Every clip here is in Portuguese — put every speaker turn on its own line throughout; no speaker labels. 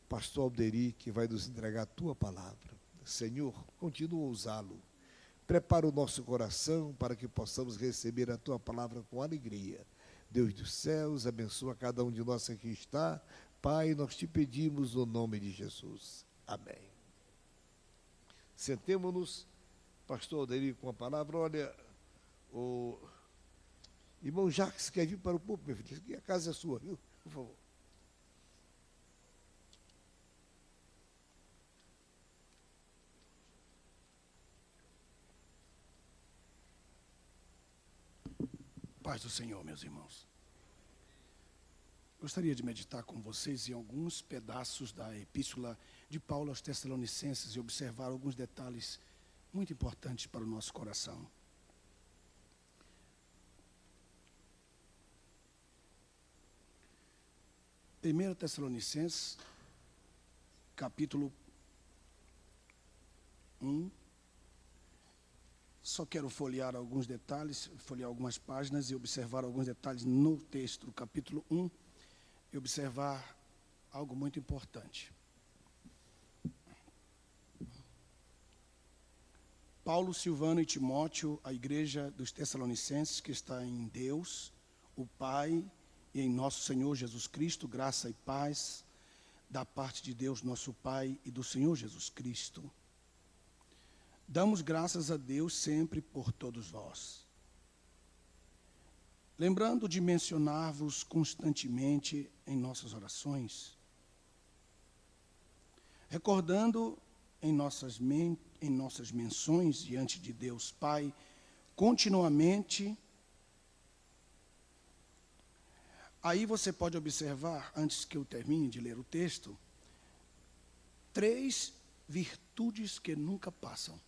pastor Alderi, que vai nos entregar a tua palavra. Senhor, continua a usá-lo. Prepara o nosso coração para que possamos receber a tua palavra com alegria. Deus dos céus, abençoa cada um de nós que aqui está. Pai, nós te pedimos no nome de Jesus. Amém. Sentemo-nos, pastor Alderi, com a palavra. Olha, o irmão Jacques quer vir para o púlpito, meu filho. A casa é sua, viu? Por favor.
Paz do Senhor, meus irmãos. Gostaria de meditar com vocês em alguns pedaços da epístola de Paulo aos Tessalonicenses e observar alguns detalhes muito importantes para o nosso coração. Primeiro Tessalonicenses, capítulo 1. Só quero folhear alguns detalhes, folhear algumas páginas e observar alguns detalhes no texto do capítulo 1 e observar algo muito importante. Paulo, Silvano e Timóteo, a igreja dos Tessalonicenses, que está em Deus, o Pai, e em nosso Senhor Jesus Cristo, graça e paz, da parte de Deus, nosso Pai, e do Senhor Jesus Cristo. Damos graças a Deus sempre por todos vós, lembrando de mencionar-vos constantemente em nossas orações, recordando em nossas menções diante de Deus Pai, continuamente. Aí você pode observar, antes que eu termine de ler o texto, 3 virtudes que nunca passam.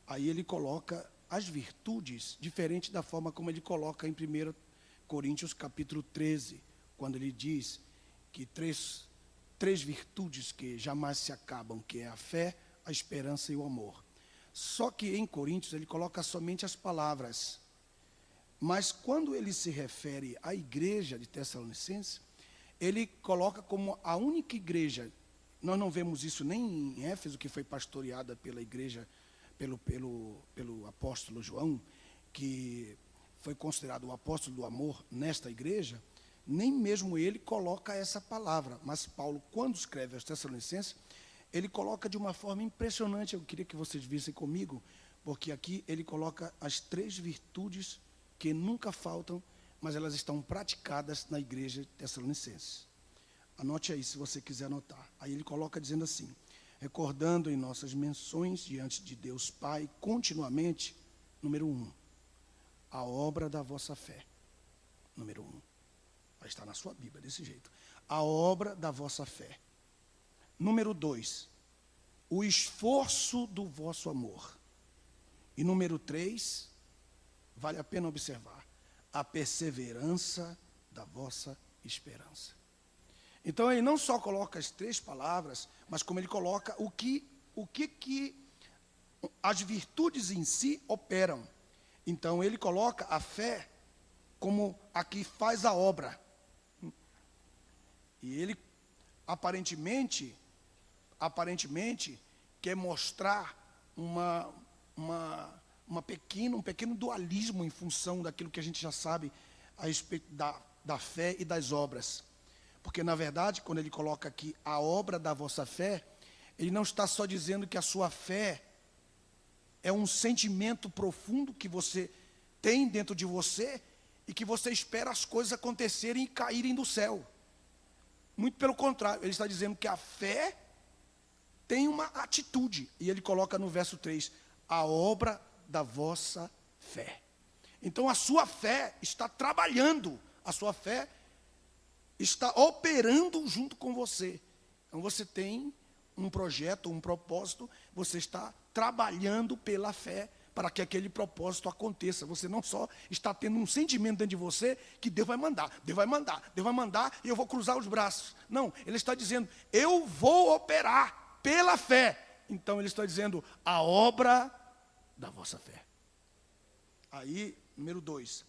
Aí ele coloca as virtudes, diferente da forma como ele coloca em 1 Coríntios capítulo 13, quando ele diz que três virtudes que jamais se acabam, que é a fé, a esperança e o amor. Só que em Coríntios ele coloca somente as palavras. Mas quando ele se refere à igreja de Tessalonicenses, ele coloca como a única igreja. Nós não vemos isso nem em Éfeso, que foi pastoreada pela igreja, pelo apóstolo João, que foi considerado o apóstolo do amor nesta igreja, nem mesmo ele coloca essa palavra. Mas Paulo, quando escreve aos Tessalonicenses, ele coloca de uma forma impressionante. Eu queria que vocês vissem comigo, porque aqui ele coloca as 3 virtudes que nunca faltam, mas elas estão praticadas na igreja de Tessalonicenses. Anote aí, se você quiser anotar. Aí ele coloca dizendo assim: recordando em nossas menções diante de Deus Pai, continuamente, número 1, a obra da vossa fé. Número 1. Vai estar na sua Bíblia, desse jeito. A obra da vossa fé. Número 2, o esforço do vosso amor. E número 3, vale a pena observar, a perseverança da vossa esperança. Então ele não só coloca as 3 palavras, mas como ele coloca o que as virtudes em si operam. Então ele coloca a fé como a que faz a obra. E ele aparentemente quer mostrar um pequeno dualismo em função daquilo que a gente já sabe a respeito da fé e das obras. Porque, na verdade, quando ele coloca aqui a obra da vossa fé, ele não está só dizendo que a sua fé é um sentimento profundo que você tem dentro de você e que você espera as coisas acontecerem e caírem do céu. Muito pelo contrário, ele está dizendo que a fé tem uma atitude. E ele coloca no verso 3, a obra da vossa fé. Então a sua fé está trabalhando, a sua fé está operando junto com você. Então você tem um projeto, um propósito, você está trabalhando pela fé para que aquele propósito aconteça. Você não só está tendo um sentimento dentro de você que Deus vai mandar, Deus vai mandar, Deus vai mandar e eu vou cruzar os braços. Não, ele está dizendo, eu vou operar pela fé. Então ele está dizendo, a obra da vossa fé. Aí, número 2,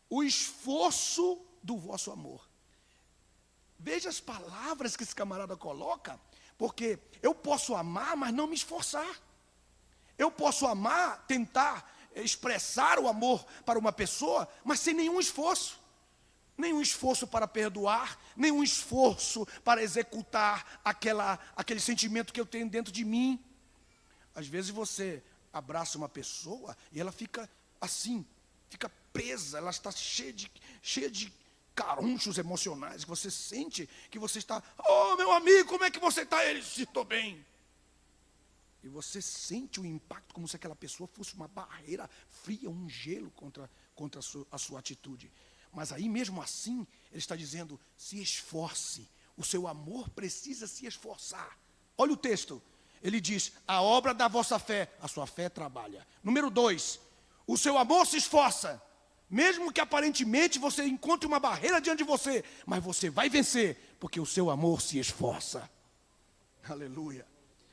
o esforço do vosso amor. veja as palavras que esse camarada coloca, porque eu posso amar, mas não me esforçar. Eu posso amar, tentar expressar o amor para uma pessoa, mas sem nenhum esforço. Nenhum esforço para perdoar, nenhum esforço para executar aquele sentimento que eu tenho dentro de mim. Às vezes você abraça uma pessoa e ela fica assim, fica presa, ela está cheia de carunchos emocionais, que você sente que você está, oh meu amigo, como é que você está? Ele, se estou bem. E você sente o impacto como se aquela pessoa fosse uma barreira fria, um gelo contra a sua atitude. Mas aí mesmo assim, ele está dizendo, se esforce, o seu amor precisa se esforçar. Olha o texto, ele diz, a obra da vossa fé, a sua fé trabalha. Número 2, o seu amor se esforça, mesmo que aparentemente você encontre uma barreira diante de você, mas você vai vencer, porque o seu amor se esforça. Aleluia.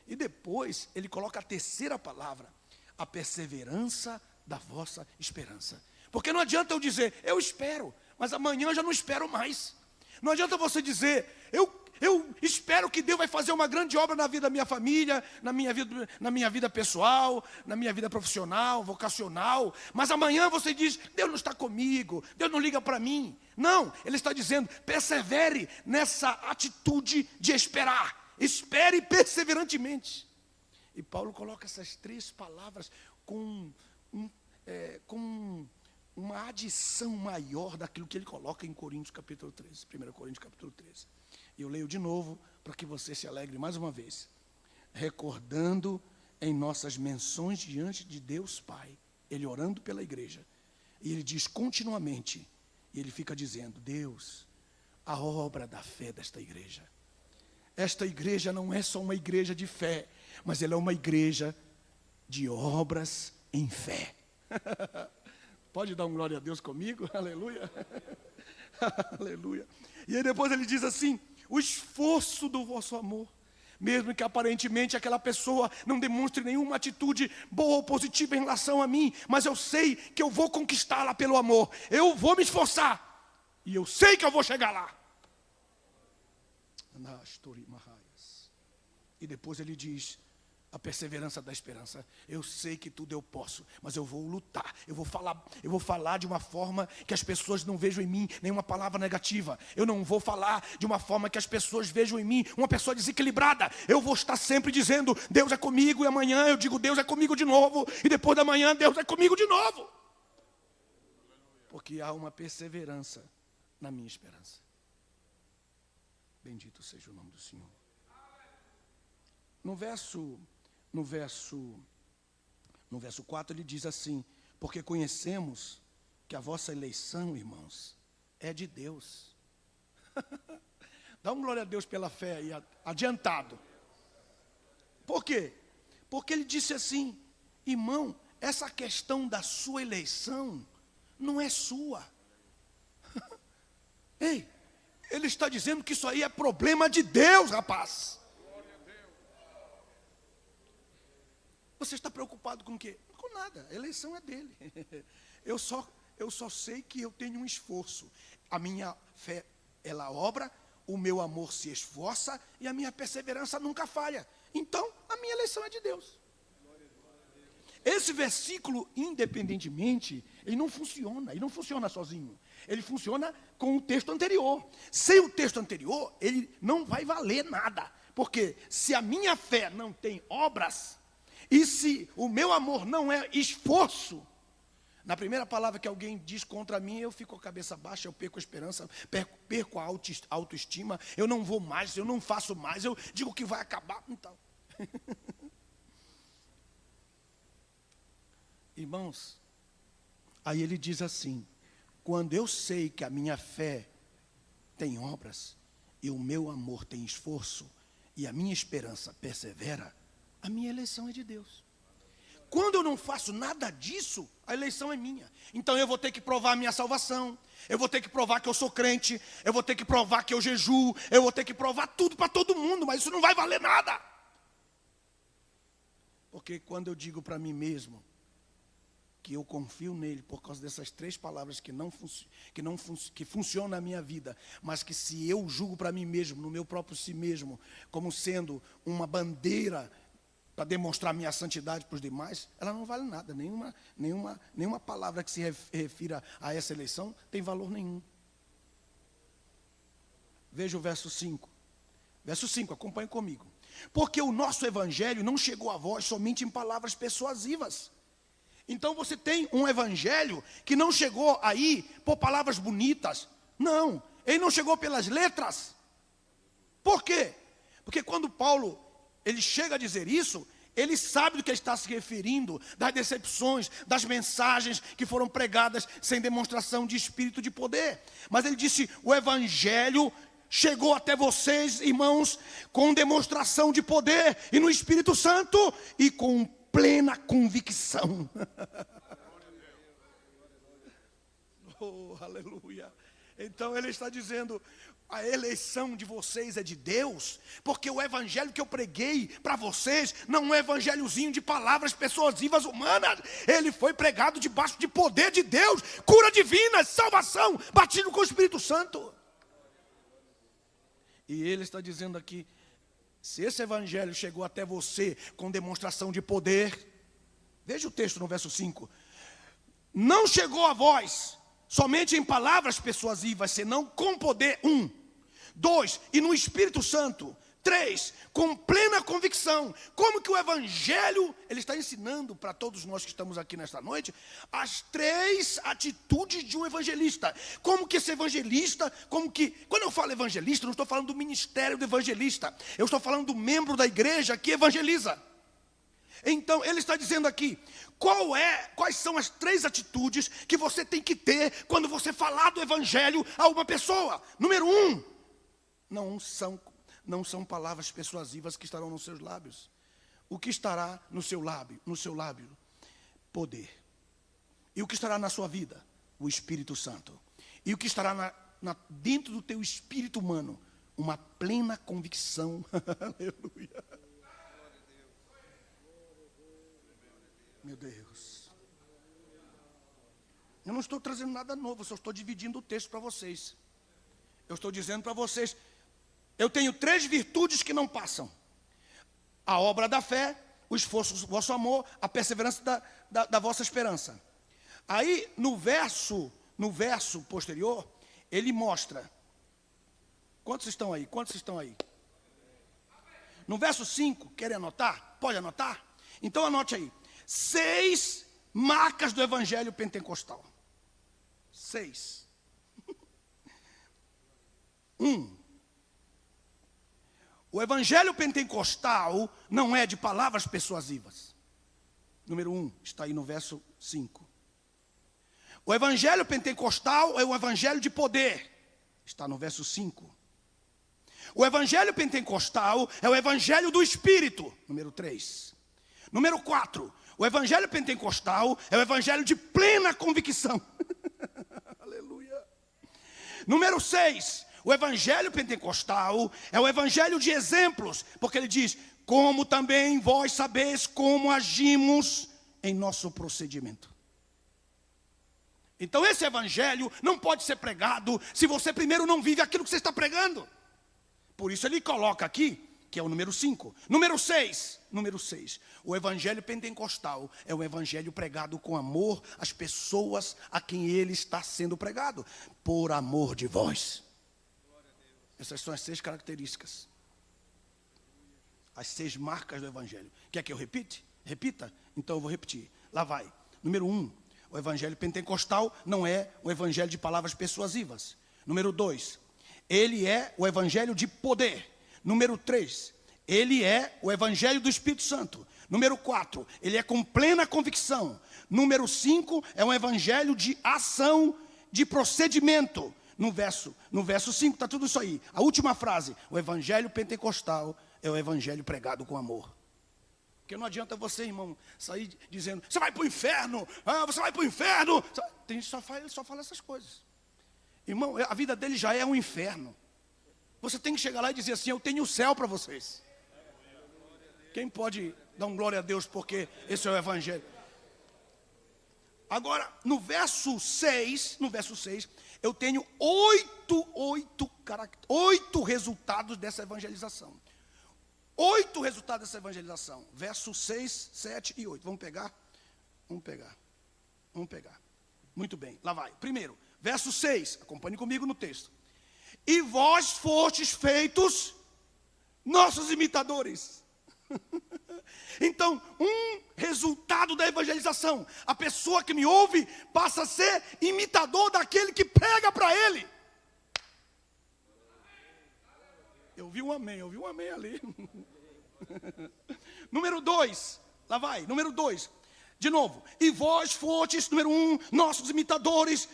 E depois, ele coloca a terceira palavra, a perseverança da vossa esperança. Porque não adianta eu dizer, eu espero, mas amanhã eu já não espero mais. Não adianta você dizer, eu espero que Deus vai fazer uma grande obra na vida da minha família, na minha vida pessoal, na minha vida profissional, vocacional, mas amanhã você diz, Deus não está comigo, Deus não liga para mim. Não, ele está dizendo, persevere nessa atitude de esperar. Espere perseverantemente. E Paulo coloca essas 3 palavras com uma adição maior daquilo que ele coloca em Coríntios capítulo 13, 1 Coríntios capítulo 13. E eu leio de novo para que você se alegre mais uma vez. Recordando em nossas menções diante de Deus Pai, ele orando pela igreja, e ele diz continuamente, e ele fica dizendo, Deus, a obra da fé desta igreja. Esta igreja não é só uma igreja de fé, mas ela é uma igreja de obras em fé. Pode dar um glória a Deus comigo? Aleluia. Aleluia. E aí depois ele diz assim, o esforço do vosso amor, mesmo que aparentemente aquela pessoa não demonstre nenhuma atitude boa ou positiva em relação a mim, mas eu sei que eu vou conquistá-la pelo amor, eu vou me esforçar, e eu sei que eu vou chegar lá. E depois ele diz, a perseverança da esperança. Eu sei que tudo eu posso, mas eu vou lutar. Eu vou falar de uma forma que as pessoas não vejam em mim nenhuma palavra negativa. Eu não vou falar de uma forma que as pessoas vejam em mim uma pessoa desequilibrada. Eu vou estar sempre dizendo, Deus é comigo, e amanhã eu digo, Deus é comigo de novo, e depois da manhã, Deus é comigo de novo. Porque há uma perseverança na minha esperança. Bendito seja o nome do Senhor. No verso 4 ele diz assim, porque conhecemos que a vossa eleição, irmãos, é de Deus. Dá um glória a Deus pela fé aí, adiantado. Por quê? Porque ele disse assim, irmão, essa questão da sua eleição não é sua. Ei, ele está dizendo que isso aí é problema de Deus, rapaz. Você está preocupado com o quê? Com nada, a eleição é dele. Eu só sei que eu tenho um esforço. A minha fé, ela obra, o meu amor se esforça e a minha perseverança nunca falha. Então, a minha eleição é de Deus. Esse versículo, independentemente, ele não funciona sozinho. Ele funciona com o texto anterior. Sem o texto anterior, ele não vai valer nada. Porque se a minha fé não tem obras, e se o meu amor não é esforço, na primeira palavra que alguém diz contra mim, eu fico com a cabeça baixa, eu perco a esperança, perco a autoestima, eu não vou mais, eu não faço mais, eu digo que vai acabar. Então, irmãos, aí ele diz assim, quando eu sei que a minha fé tem obras, e o meu amor tem esforço, e a minha esperança persevera, a minha eleição é de Deus. Quando eu não faço nada disso, a eleição é minha. Então eu vou ter que provar a minha salvação, eu vou ter que provar que eu sou crente, eu vou ter que provar que eu jejuo, eu vou ter que provar tudo para todo mundo, mas isso não vai valer nada. Porque quando eu digo para mim mesmo que eu confio nele por causa dessas 3 palavras que funcionam na minha vida, mas que se eu julgo para mim mesmo, no meu próprio si mesmo, como sendo uma bandeira para demonstrar minha santidade para os demais, ela não vale nada. Nenhuma palavra que se refira a essa eleição tem valor nenhum. Veja o verso 5. Verso 5, acompanhe comigo. Porque o nosso evangelho não chegou a vós somente em palavras persuasivas. Então você tem um evangelho que não chegou aí por palavras bonitas. Não, ele não chegou pelas letras. Por quê? Porque quando Paulo ele chega a dizer isso, ele sabe do que ele está se referindo, das decepções, das mensagens que foram pregadas sem demonstração de espírito de poder. Mas ele disse, o evangelho chegou até vocês, irmãos, com demonstração de poder e no Espírito Santo e com plena convicção. Oh, aleluia. Então ele está dizendo, a eleição de vocês é de Deus, porque o evangelho que eu preguei para vocês não é evangelhozinho de palavras persuasivas humanas. Ele foi pregado debaixo de poder de Deus, cura divina, salvação, batismo com o Espírito Santo. E ele está dizendo aqui, se esse evangelho chegou até você com demonstração de poder, veja o texto no verso 5. Não chegou a vós somente em palavras persuasivas, senão com poder. 1. 2. E no Espírito Santo. 3. Com plena convicção. Como que o evangelho, ele está ensinando para todos nós que estamos aqui nesta noite, as 3 atitudes de um evangelista. Como que esse evangelista, quando eu falo evangelista, eu não estou falando do ministério do evangelista, eu estou falando do membro da igreja que evangeliza. Então, ele está dizendo aqui, quais são as 3 atitudes que você tem que ter quando você falar do evangelho a uma pessoa? Número 1, não são palavras persuasivas que estarão nos seus lábios. O que estará no seu lábio? Poder. E o que estará na sua vida? O Espírito Santo. E o que estará dentro do teu espírito humano? Uma plena convicção. Aleluia. Meu Deus. Eu não estou trazendo nada novo, só estou dividindo o texto para vocês. Eu estou dizendo para vocês, eu tenho 3 virtudes que não passam. A obra da fé, o esforço do vosso amor, a perseverança da vossa esperança. Aí, no verso posterior, ele mostra. Quantos estão aí? No verso 5, querem anotar? Pode anotar? Então anote aí. 6 marcas do evangelho pentecostal. 6. 1. O evangelho pentecostal não é de palavras persuasivas. Número 1, está aí no verso 5. O evangelho pentecostal é o evangelho de poder. Está no verso 5. O evangelho pentecostal é o evangelho do Espírito. Número 3. Número 4. O evangelho pentecostal é o evangelho de plena convicção. Aleluia. Número 6. O evangelho pentecostal é o evangelho de exemplos, porque ele diz, como também vós sabeis como agimos em nosso procedimento. Então esse evangelho não pode ser pregado se você primeiro não vive aquilo que você está pregando. Por isso ele coloca aqui, que é o número 5. Número 6. O evangelho pentecostal é o evangelho pregado com amor às pessoas a quem ele está sendo pregado. Por amor de vós. Essas são as 6 características. As 6 marcas do evangelho. Quer que eu repita? Então eu vou repetir. Lá vai. Número 1. O evangelho pentecostal não é o evangelho de palavras persuasivas. Número 2. Ele é o evangelho de poder. Número 3. Ele é o evangelho do Espírito Santo. Número 4. Ele é com plena convicção. Número 5. É um evangelho de ação, de procedimento. No verso 5 está tudo isso aí. A última frase. O evangelho pentecostal é o evangelho pregado com amor. Porque não adianta você, irmão, sair dizendo, você vai para o inferno, você vai para o inferno. Ele só fala essas coisas. Irmão, a vida dele já é um inferno. Você tem que chegar lá e dizer assim, eu tenho o céu para vocês. Quem pode dar um glória a Deus porque esse é o evangelho? Agora, no verso 6, eu tenho oito resultados dessa evangelização. 8 resultados dessa evangelização. Versos 6, 7 e 8. Vamos pegar? Vamos pegar. Muito bem, lá vai. Primeiro, verso 6, acompanhe comigo no texto. E vós fostes feitos nossos imitadores. Então, um resultado da evangelização, a pessoa que me ouve passa a ser imitador daquele que prega para ele. Eu vi um amém ali. Número 2, lá vai, número 2. De novo, e vós fostes, número 1, nossos imitadores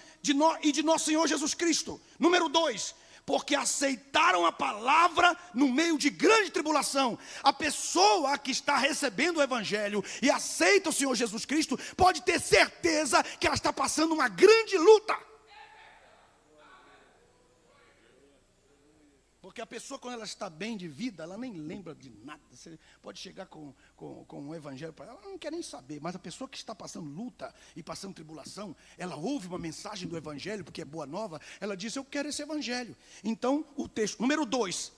e de nosso Senhor Jesus Cristo. Número 2, porque aceitaram a palavra no meio de grande tribulação. A pessoa que está recebendo o evangelho e aceita o Senhor Jesus Cristo, pode ter certeza que ela está passando uma grande luta. Porque a pessoa, quando ela está bem de vida, ela nem lembra de nada. Você pode chegar com um evangelho para ela, ela não quer nem saber. Mas a pessoa que está passando luta e passando tribulação, ela ouve uma mensagem do evangelho, porque é boa nova, ela diz, eu quero esse evangelho. Então, o texto, número 2,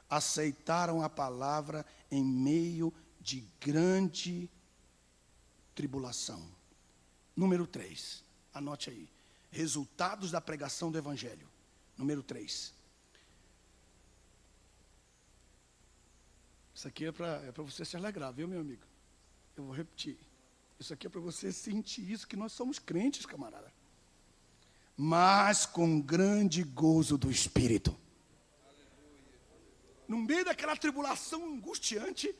aceitaram a palavra em meio de grande tribulação. Número 3, anote aí, resultados da pregação do evangelho. Número 3. Isso aqui é para você se alegrar, viu, meu amigo? Eu vou repetir. Isso aqui é para você sentir isso, que nós somos crentes, camarada. Mas com grande gozo do Espírito. No meio daquela tribulação angustiante,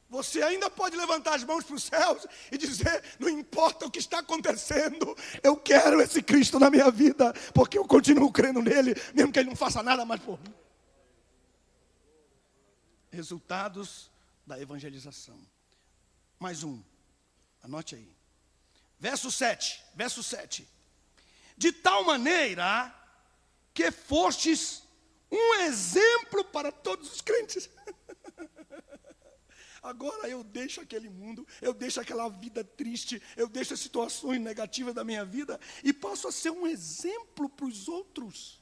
você ainda pode levantar as mãos para os céus e dizer, não importa o que está acontecendo, eu quero esse Cristo na minha vida, porque eu continuo crendo nele, mesmo que ele não faça nada mais por mim. Resultados da evangelização. Mais um, anote aí. Verso 7. De tal maneira que fostes um exemplo para todos os crentes. Agora eu deixo aquele mundo, eu deixo aquela vida triste, eu deixo as situações negativas da minha vida e passo a ser um exemplo para os outros.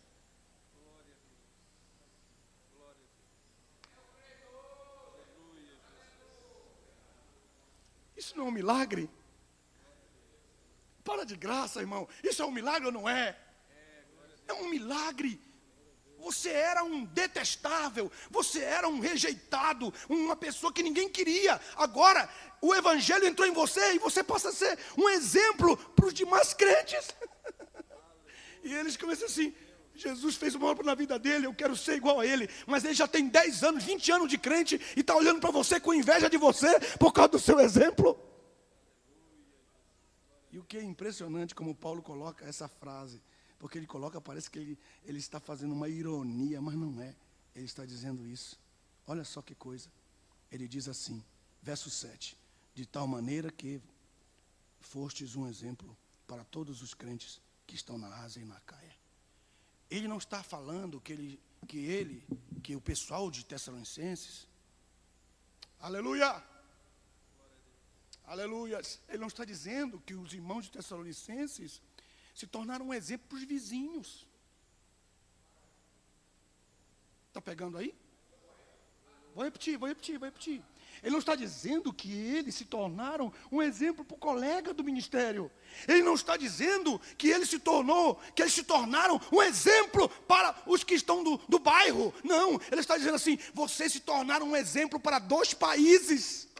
Isso não é um milagre? Para de graça, irmão. Isso é um milagre ou não é? É um milagre. Você era um detestável, você era um rejeitado, uma pessoa que ninguém queria. Agora, o evangelho entrou em você e você passa a ser um exemplo para os demais crentes. E eles começam assim, Jesus fez uma obra na vida dele, eu quero ser igual a ele. Mas ele já tem 10 anos, 20 anos de crente e está olhando para você com inveja de você por causa do seu exemplo. E o que é impressionante como Paulo coloca essa frase. Porque ele coloca, parece que ele está fazendo uma ironia, mas não é. Ele está dizendo isso. Olha só que coisa. Ele diz assim, verso 7. De tal maneira que fostes um exemplo para todos os crentes que estão na Ásia e na Caia. Ele não está falando que o pessoal de Tessalonicenses, aleluia! Aleluia! Ele não está dizendo que os irmãos de Tessalonicenses se tornaram um exemplo para os vizinhos. Está pegando aí? Vou repetir. Ele não está dizendo que eles se tornaram um exemplo para o colega do ministério. Ele não está dizendo que eles se tornaram um exemplo para os que estão do bairro. Não, ele está dizendo assim, vocês se tornaram um exemplo para 2 países.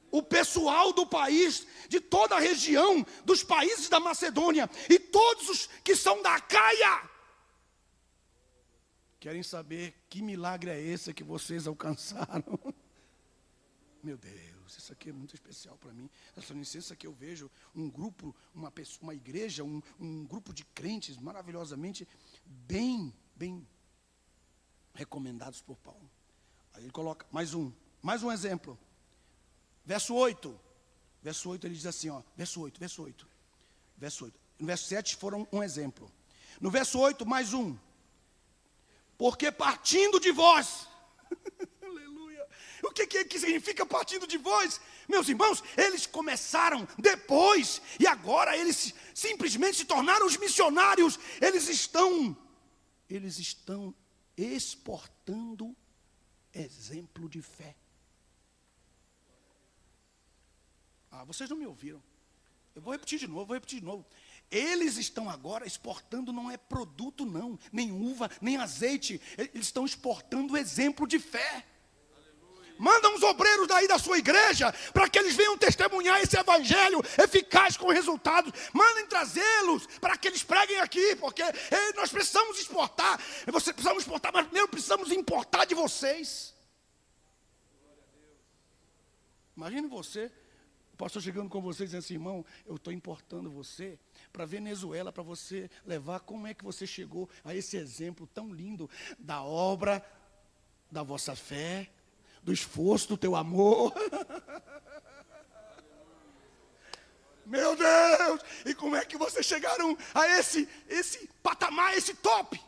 O pessoal do país, de toda a região, dos países da Macedônia e todos os que são da Caia, querem saber que milagre é esse que vocês alcançaram. Meu Deus, isso aqui é muito especial para mim. Essa licença que eu vejo um grupo, uma igreja, um grupo de crentes maravilhosamente bem recomendados por Paulo. Aí ele coloca mais um exemplo. Verso 8, ele diz assim, ó, verso 8. No verso 7 foram um exemplo. No verso 8, mais um. Porque partindo de vós, aleluia. O que significa partindo de vós? Meus irmãos, eles começaram depois, e agora eles simplesmente se tornaram os missionários. Eles estão exportando exemplo de fé. Vocês não me ouviram. Eu vou repetir de novo. Eles estão agora exportando, não é produto não, nem uva, nem azeite. Eles estão exportando exemplo de fé. Manda uns obreiros daí da sua igreja, para que eles venham testemunhar esse evangelho eficaz com resultados. Mandem trazê-los, para que eles preguem aqui, porque nós precisamos exportar. Você precisamos exportar, mas primeiro precisamos importar de vocês. Imagine você, o pastor chegando com vocês e dizendo assim: irmão, eu estou importando você para Venezuela, para você levar como é que você chegou a esse exemplo tão lindo da obra da vossa fé, do esforço, do teu amor. Meu Deus! E como é que vocês chegaram a esse patamar, esse top?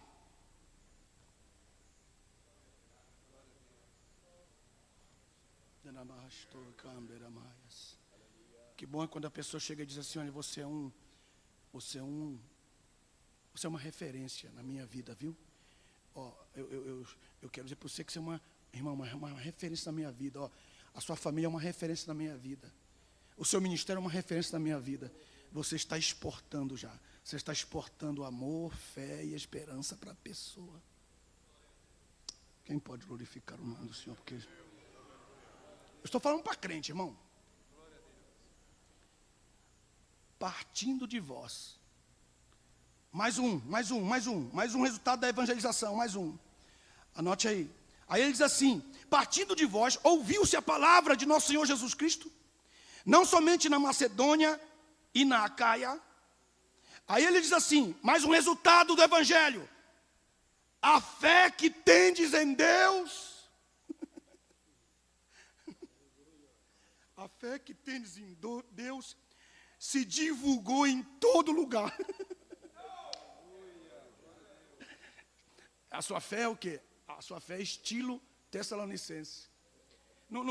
Que bom é quando a pessoa chega e diz assim: olha, você é uma referência na minha vida, viu? Eu quero dizer para você que você é uma referência na minha vida. A sua família é uma referência na minha vida. O seu ministério é uma referência na minha vida. Você está exportando já. Você está exportando amor, fé e esperança para a pessoa. Quem pode glorificar o nome do Senhor? Porque eu estou falando para crente, irmão. Partindo de vós. Mais um resultado da evangelização, mais um. Anote aí. Aí ele diz assim: partindo de vós, ouviu-se a palavra de nosso Senhor Jesus Cristo, não somente na Macedônia e na Acaia. Aí ele diz assim, mais um resultado do evangelho: a fé que tendes em Deus. A fé que tendes em Deus se divulgou em todo lugar. A sua fé é o quê? A sua fé é estilo Tessalonicense. Não,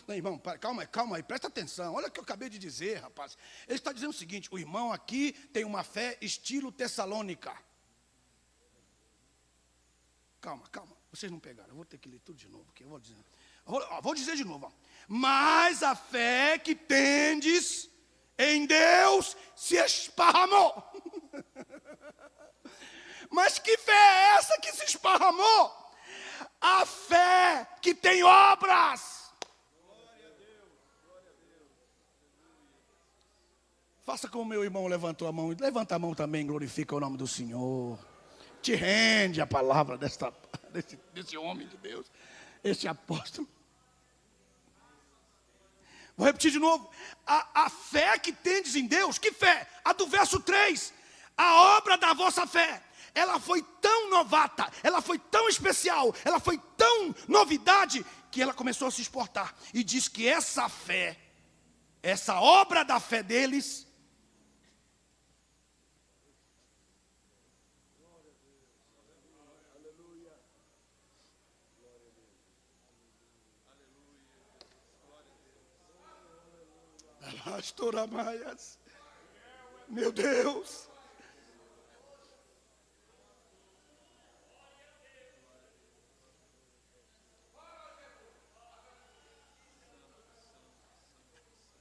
irmão, calma aí, presta atenção. Olha o que eu acabei de dizer, rapaz. Ele está dizendo o seguinte: o irmão aqui tem uma fé estilo Tessalônica. Calma, vocês não pegaram. Eu vou ter que ler tudo de novo, porque eu vou dizer. Vou dizer de novo. Mas a fé que tendes em Deus se esparramou. Mas que fé é essa que se esparramou? A fé que tem obras. Glória a Deus, glória a Deus. Faça como meu irmão levantou a mão. Levanta a mão também, glorifica o nome do Senhor. Te rende a palavra desse homem de Deus, esse apóstolo. Vou repetir de novo. A fé que tendes em Deus, que fé? A do verso 3. A obra da vossa fé, ela foi tão novata, ela foi tão especial, ela foi tão novidade, que ela começou a se exportar. E diz que essa fé, essa obra da fé deles, Pastor Amaias, meu Deus,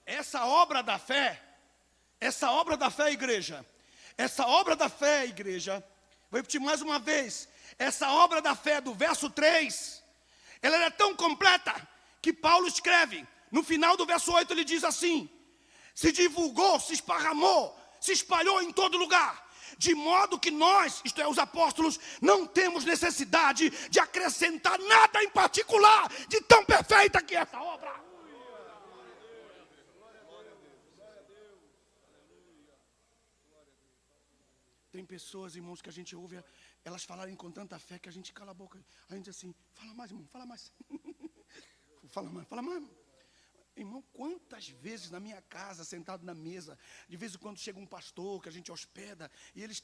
essa obra da fé, igreja, vou repetir mais uma vez, essa obra da fé do verso 3, ela é tão completa, que Paulo escreve, no final do verso 8 ele diz assim: se divulgou, se esparramou, se espalhou em todo lugar, de modo que nós, isto é, os apóstolos, não temos necessidade de acrescentar nada em particular, de tão perfeita que é essa obra. Tem pessoas, irmãos, que a gente ouve elas falarem com tanta fé que a gente cala a boca. A gente diz assim: fala mais, irmão, fala mais. Fala mais, irmão. Irmão, quantas vezes na minha casa, sentado na mesa, de vez em quando chega um pastor que a gente hospeda, e eles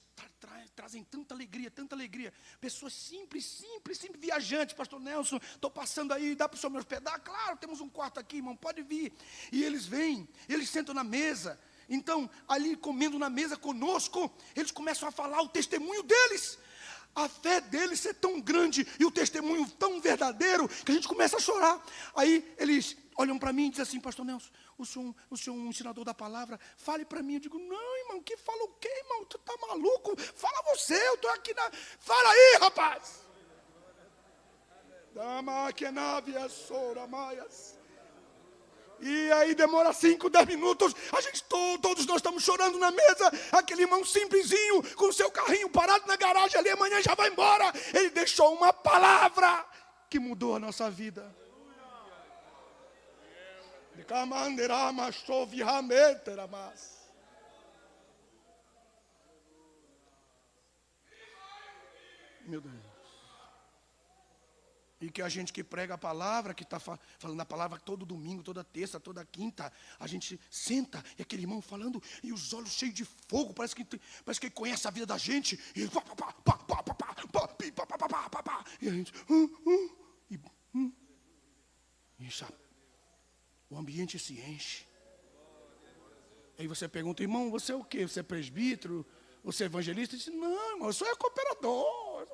trazem tanta alegria, pessoas simples, viajantes. Pastor Nelson, estou passando aí, dá para o senhor me hospedar? Claro, temos um quarto aqui, irmão, pode vir. E eles vêm, eles sentam na mesa. Então, ali comendo na mesa conosco, eles começam a falar o testemunho deles. A fé deles é tão grande e o testemunho tão verdadeiro que a gente começa a chorar. Aí eles olham para mim e dizem assim: pastor Nelson, o senhor é um ensinador da palavra, fale para mim. Eu digo: não, irmão, que fala o quê, irmão? Tu tá maluco? Fala você, eu estou aqui na... Fala aí, rapaz. E aí demora 5, 10 minutos, a gente, todos nós estamos chorando na mesa. Aquele irmão simplesinho, com o seu carrinho parado na garagem ali, amanhã já vai embora. Ele deixou uma palavra que mudou a nossa vida. Meu Deus. E que a gente que prega a palavra, que está falando a palavra todo domingo, toda terça, toda quinta, a gente senta e aquele irmão falando, e os olhos cheios de fogo, parece que conhece a vida da gente, e a gente, o ambiente se enche. Aí você pergunta: irmão, você é o quê? Você é presbítero? Você é evangelista? Ele diz: não, irmão, eu sou cooperador.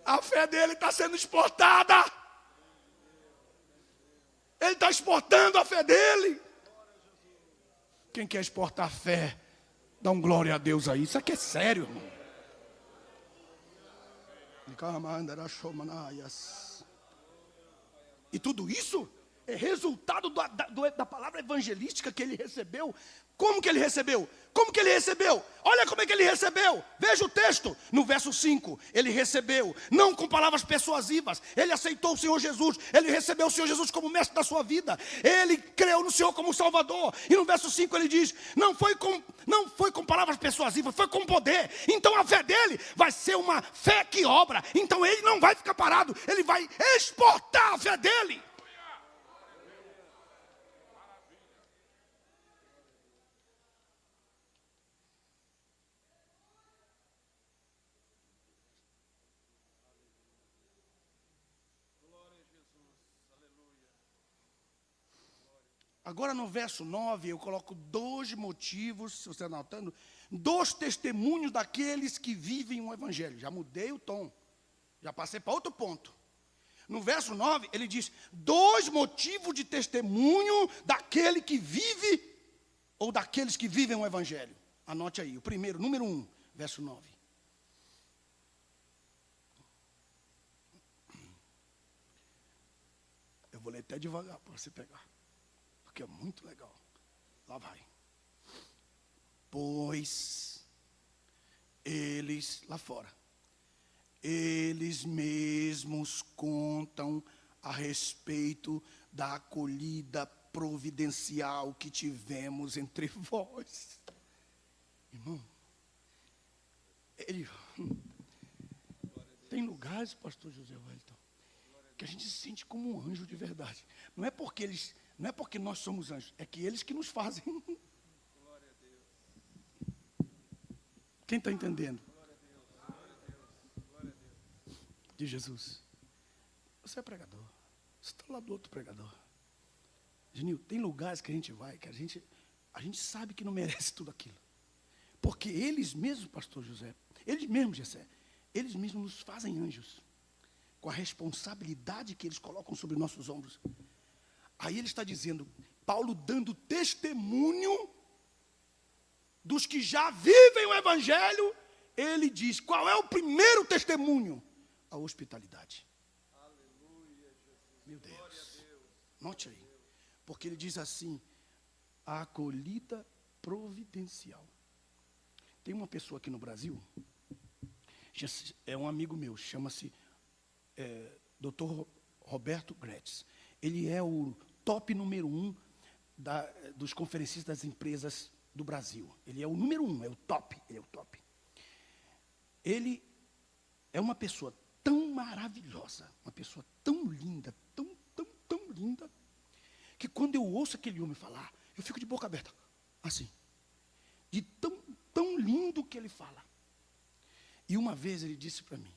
A fé dele está sendo exportada. Ele está exportando a fé dele. Quem quer exportar a fé, dá um glória a Deus aí. Isso aqui é sério, irmão. E tudo isso é resultado da palavra evangelística que ele recebeu. Como que ele recebeu? Olha como é que ele recebeu. Veja o texto, no verso 5. Ele recebeu, não com palavras persuasivas. Ele aceitou o Senhor Jesus. Ele recebeu o Senhor Jesus como mestre da sua vida. Ele creu no Senhor como Salvador. E no verso 5 ele diz: não foi com palavras persuasivas, foi com poder. Então a fé dele vai ser uma fé que obra. Então ele não vai ficar parado. Ele vai exportar a fé dele. Agora no verso 9 eu coloco 2 motivos, se você está anotando, 2 testemunhos daqueles que vivem o evangelho. Já mudei o tom, já passei para outro ponto. No verso 9 ele diz: 2 motivos de testemunho daquele que vive, ou daqueles que vivem o evangelho. Anote aí, o primeiro, número 1, verso 9. Eu vou ler até devagar para você pegar, porque é muito legal. Lá vai. Pois eles, lá fora, eles mesmos contam a respeito da acolhida providencial que tivemos entre vós. Irmão, tem lugares, pastor José Wellington, que a gente se sente como um anjo de verdade. Não é porque nós somos anjos, é que eles que nos fazem.
Glória a Deus.
Quem está entendendo?
Glória a Deus. Glória a Deus. Glória a Deus.
De Jesus. Você é pregador. Você está lá do outro pregador. Genil, tem lugares que a gente vai, que a gente sabe que não merece tudo aquilo. Porque eles mesmos, pastor José, eles mesmos, Jessé, eles mesmos nos fazem anjos. Com a responsabilidade que eles colocam sobre nossos ombros. Aí ele está dizendo, Paulo dando testemunho dos que já vivem o evangelho, ele diz, qual é o primeiro testemunho? A hospitalidade.
Aleluia, Jesus.
Meu Deus.
Glória a Deus.
Note aí. Porque ele diz assim, a acolhida providencial. Tem uma pessoa aqui no Brasil, é um amigo meu, chama-se Dr. Roberto Gretz. Ele é o top número 1 dos conferencistas das empresas do Brasil. Ele é o número 1, é o top. Ele é uma pessoa tão maravilhosa, uma pessoa tão linda, tão linda, que quando eu ouço aquele homem falar, eu fico de boca aberta, assim, de tão lindo que ele fala. E uma vez ele disse para mim,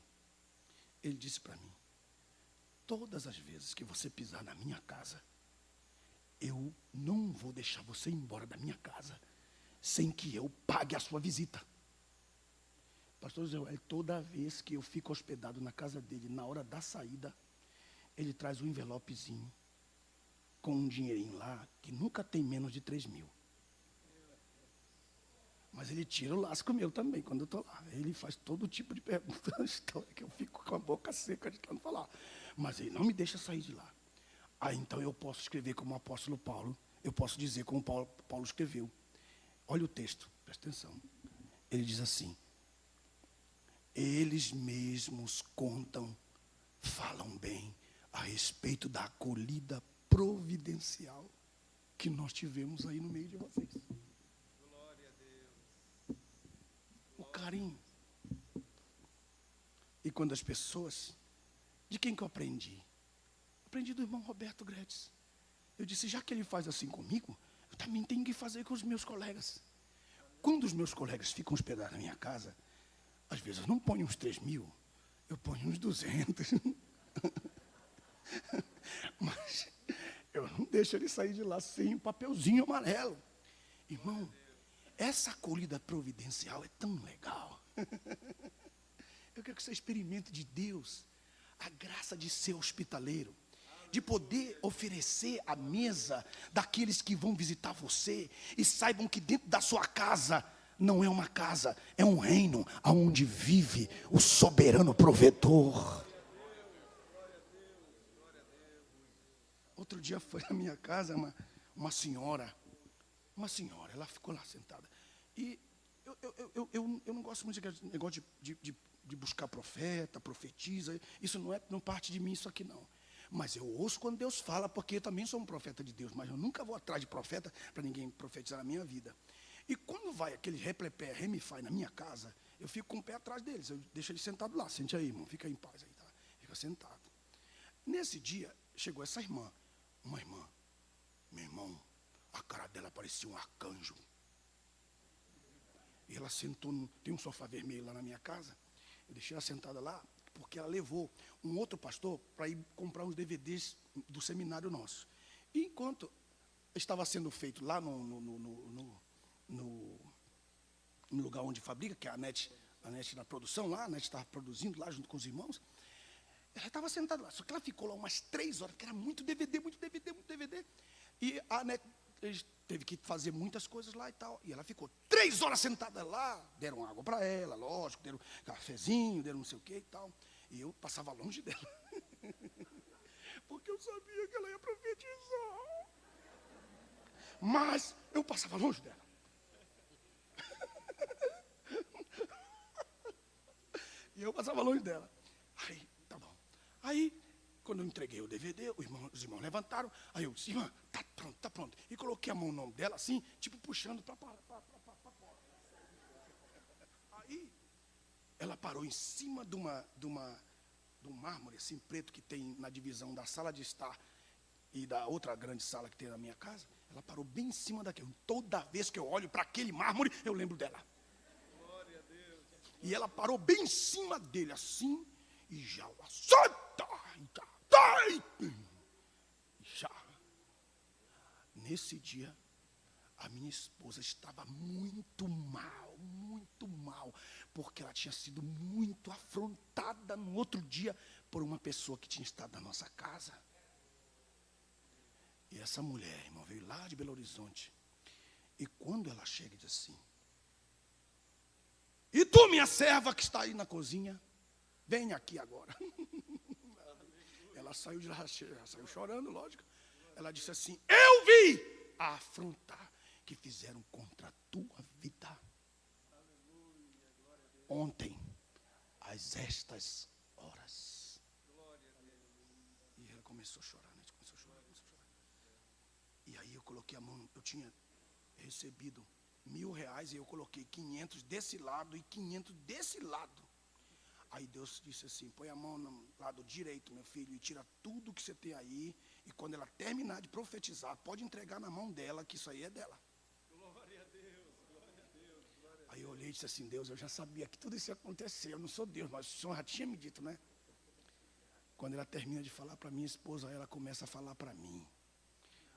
todas as vezes que você pisar na minha casa, eu não vou deixar você ir embora da minha casa sem que eu pague a sua visita. Pastor José, toda vez que eu fico hospedado na casa dele, na hora da saída, ele traz um envelopezinho com um dinheirinho lá, que nunca tem menos de 3.000. Mas ele tira o lasco meu também, quando eu estou lá. Ele faz todo tipo de pergunta na história, que eu fico com a boca seca de tanto falar. Mas ele não me deixa sair de lá. Aí então eu posso escrever como o apóstolo Paulo, eu posso dizer como Paulo escreveu. Olha o texto, presta atenção. Ele diz assim: eles mesmos contam, falam bem a respeito da acolhida providencial que nós tivemos aí no meio de vocês.
Glória a Deus.
O carinho. E quando as pessoas, de quem que eu aprendi? Aprendi do irmão Roberto Gretes. Eu disse, já que ele faz assim comigo, eu também tenho que fazer com os meus colegas. Quando os meus colegas ficam hospedados na minha casa, às vezes eu não ponho uns 3.000, eu ponho uns 200. Mas eu não deixo ele sair de lá sem um papelzinho amarelo. Irmão, essa acolhida providencial é tão legal. Eu quero que você experimente de Deus a graça de ser hospitaleiro, de poder oferecer a mesa daqueles que vão visitar você e saibam que dentro da sua casa não é uma casa, é um reino onde vive o soberano provedor. Outro dia foi na minha casa uma senhora, ela ficou lá sentada. E eu não gosto muito de negócio de buscar profeta, profetiza, isso não parte de mim, isso aqui não. Mas eu ouço quando Deus fala, porque eu também sou um profeta de Deus, mas eu nunca vou atrás de profeta para ninguém profetizar na minha vida. E quando vai aquele replepé, remifai na minha casa, eu fico com o pé atrás deles, eu deixo eles sentados lá, sente aí, irmão, fica aí em paz aí, tá? Fica sentado. Nesse dia, chegou essa irmã, uma irmã, meu irmão, a cara dela parecia um arcanjo. E ela sentou, tem um sofá vermelho lá na minha casa, eu deixei ela sentada lá, porque ela levou um outro pastor para ir comprar uns DVDs do seminário nosso. E enquanto estava sendo feito lá no lugar onde fabrica, que é a NET na produção lá, a NET estava produzindo lá junto com os irmãos, ela estava sentada lá, só que ela ficou lá umas 3 horas, porque era muito DVD. E a NET teve que fazer muitas coisas lá e tal. E ela ficou 3 horas sentada lá, deram água para ela, lógico, deram cafezinho, deram não sei o que e tal. E eu passava longe dela. Porque eu sabia que ela ia profetizar. Mas eu passava longe dela. E eu passava longe dela. Aí, tá bom. Aí, quando eu entreguei o DVD, os irmãos levantaram. Aí eu disse, irmã, tá pronto. E coloquei a mão no nome dela assim, tipo puxando para fora. Aí, ela parou em cima de um mármore assim, preto que tem na divisão da sala de estar e da outra grande sala que tem na minha casa. Ela parou bem em cima daquilo. Toda vez que eu olho para aquele mármore, eu lembro dela.
Glória a Deus.
E ela parou bem em cima dele, assim, e já, nesse dia, a minha esposa estava muito mal, porque ela tinha sido muito afrontada no outro dia por uma pessoa que tinha estado na nossa casa. E essa mulher, irmão, veio lá de Belo Horizonte, e quando ela chega e diz assim, e tu, minha serva que está aí na cozinha, vem aqui agora. Ela saiu de lá, saiu chorando, lógico. Ela disse assim, eu vi a afronta que fizeram contra a tua vida. Ontem, às estas horas. E ela começou a chorar, né? Começou a chorar. E aí eu coloquei a mão, eu tinha recebido R$1.000 e eu coloquei 500 desse lado e 500 desse lado. Aí Deus disse assim, põe a mão no lado direito, meu filho, e tira tudo que você tem aí E quando ela terminar de profetizar, pode entregar na mão dela, que isso aí é dela.
Glória a Deus, glória a Deus, glória a
Aí eu olhei e disse assim, Deus, eu já sabia que tudo isso ia acontecer. Eu não sou Deus, mas o Senhor já tinha me dito, né? Quando ela termina de falar para minha esposa, ela começa a falar para mim.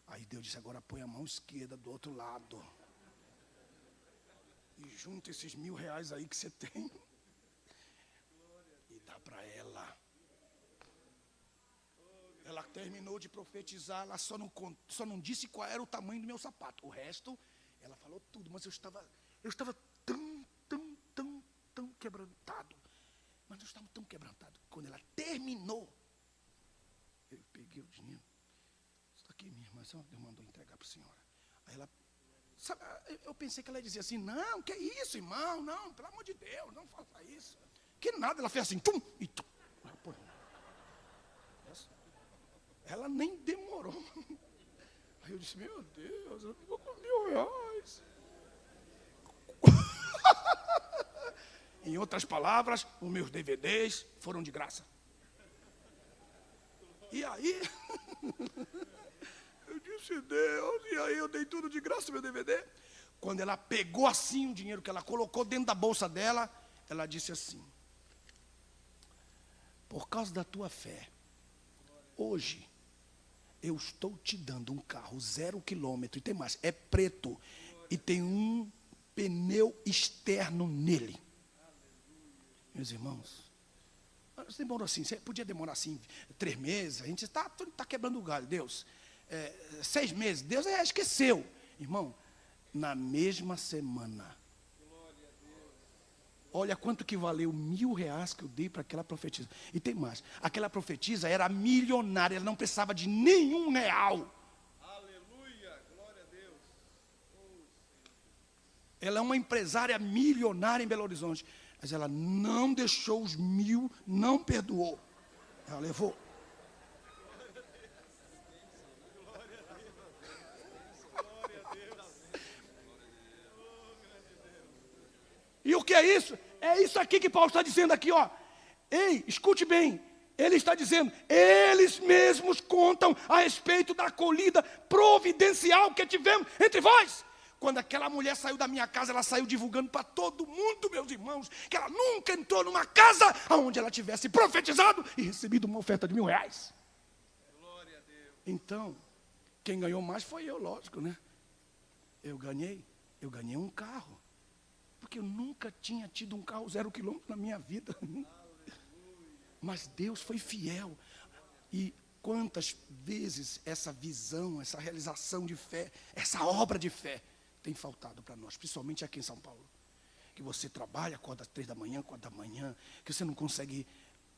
Aí Deus disse, agora põe a mão esquerda do outro lado. E junta esses R$1.000 aí que você tem. E dá para ela. Ela terminou de profetizar, ela só não disse qual era o tamanho do meu sapato. O resto, ela falou tudo, mas eu estava tão quebrantado. Mas eu estava tão quebrantado. Quando ela terminou, eu peguei o dinheiro. Está aqui, minha irmã, Deus mandou entregar para a senhora. Aí ela, sabe, eu pensei que ela dizia assim, não, que isso, irmão, não, pelo amor de Deus, não faça isso. Que nada, ela fez assim, tum, e tum. Ela nem demorou. Aí eu disse, meu Deus, eu ficou com R$1.000. Em outras palavras, os meus DVDs foram de graça. E aí, eu disse, Deus, e aí eu dei tudo de graça, meu DVD. Quando ela pegou assim o dinheiro que ela colocou dentro da bolsa dela, ela disse assim, por causa da tua fé, hoje, eu estou te dando um carro 0 quilômetro, e tem mais, é preto, e tem um pneu externo nele. Meus irmãos, demorou assim, podia demorar assim 3 meses, a gente está quebrando o galho, Deus. 6 meses, Deus esqueceu. Irmão, na mesma semana, olha quanto que valeu R$1.000 que eu dei para aquela profetisa. E tem mais, aquela profetisa era milionária, ela não precisava de nenhum real.
Aleluia, glória a Deus.
Ela é uma empresária milionária em Belo Horizonte. Mas ela não deixou os 1.000, não perdoou. Ela levou. E o que é isso? É isso aqui que Paulo está dizendo aqui, ó. Ei, escute bem. Ele está dizendo, eles mesmos contam a respeito da acolhida providencial que tivemos entre vós. Quando aquela mulher saiu da minha casa, ela saiu divulgando para todo mundo, meus irmãos, que ela nunca entrou numa casa onde ela tivesse profetizado e recebido uma oferta de R$1.000.
Glória a Deus.
Então, quem ganhou mais foi eu, lógico, né? Eu ganhei um carro. Porque eu nunca tinha tido um carro 0 quilômetro na minha vida. Mas Deus foi fiel. E quantas vezes essa visão, essa realização de fé, essa obra de fé tem faltado para nós, principalmente aqui em São Paulo. Que você trabalha, acorda às 3 da manhã, 4 da manhã, que você não consegue ir.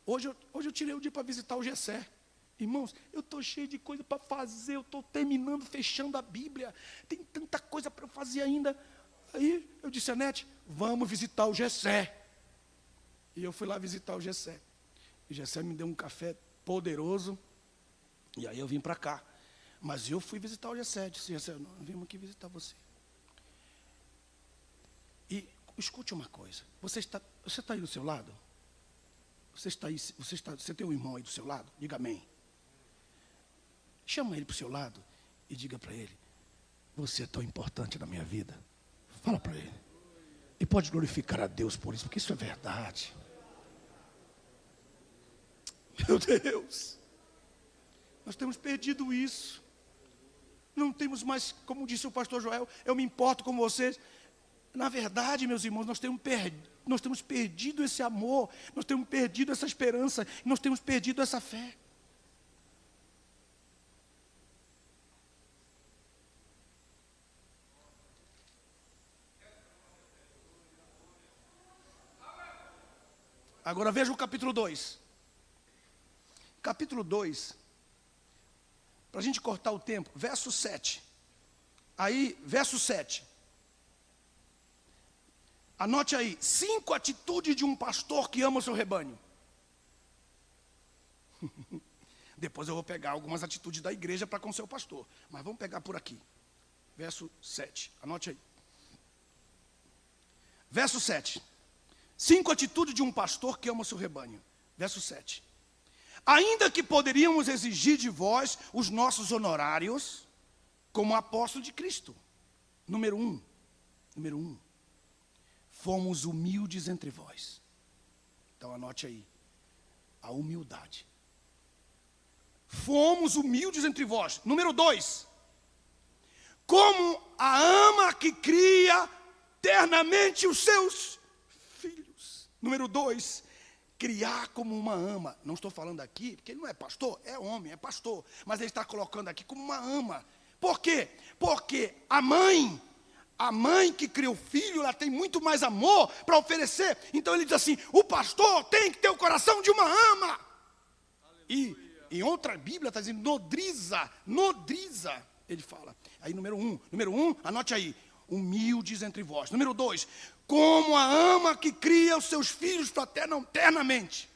Hoje eu tirei o dia para visitar o Gessé. Irmãos, eu estou cheio de coisa para fazer, eu estou terminando, fechando a Bíblia. Tem tanta coisa para eu fazer ainda. Aí eu disse, Anete, vamos visitar o Gessé. E eu fui lá visitar o Gessé. O Gessé me deu um café poderoso. E aí eu vim para cá. Mas eu fui visitar o Gessé. Disse, Gessé, nós vimos aqui visitar você. E escute uma coisa. Você está aí do seu lado? Você tem um irmão aí do seu lado? Diga amém. Chama ele para o seu lado e diga para ele, você é tão importante na minha vida. Fala para ele. E pode glorificar a Deus por isso, porque isso é verdade. Meu Deus. Nós temos perdido isso. Não temos mais, como disse o pastor Joel, eu me importo com vocês. Na verdade, meus irmãos, nós temos perdido esse amor, nós temos perdido essa esperança, nós temos perdido essa fé. Agora veja o capítulo 2. Capítulo 2, para a gente cortar o tempo, verso 7. Aí, verso 7. Anote aí, 5 atitudes de um pastor que ama o seu rebanho. Depois eu vou pegar algumas atitudes da igreja para com o seu pastor. Mas vamos pegar por aqui. Verso 7, anote aí. Verso 7. 5 atitudes de um pastor que ama o seu rebanho. Verso 7. Ainda que poderíamos exigir de vós os nossos honorários, como apóstolo de Cristo. Número um, fomos humildes entre vós. Então anote aí, a humildade. Fomos humildes entre vós. Número 2, como a ama que cria ternamente os seus filhos. Número 2, criar como uma ama. Não estou falando aqui, porque ele não é pastor, é homem, é pastor. Mas ele está colocando aqui como uma ama. Por quê? Porque a mãe que cria o filho, ela tem muito mais amor para oferecer. Então ele diz assim, o pastor tem que ter o coração de uma ama. E em outra Bíblia está dizendo nodriza, ele fala. Aí número um, anote aí, humildes entre vós. Número 2, como a ama que cria os seus filhos fraternamente.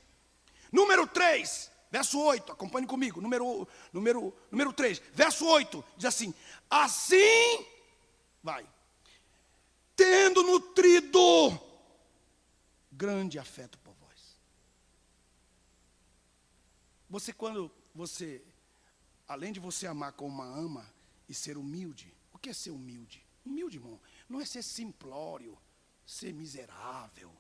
Número 3, verso 8, acompanhe comigo. Número 3, verso 8, diz assim, assim, tendo nutrido grande afeto por vós. Além de você amar como uma ama e ser humilde, o que é ser humilde? Humilde, irmão, não é ser simplório, ser miserável,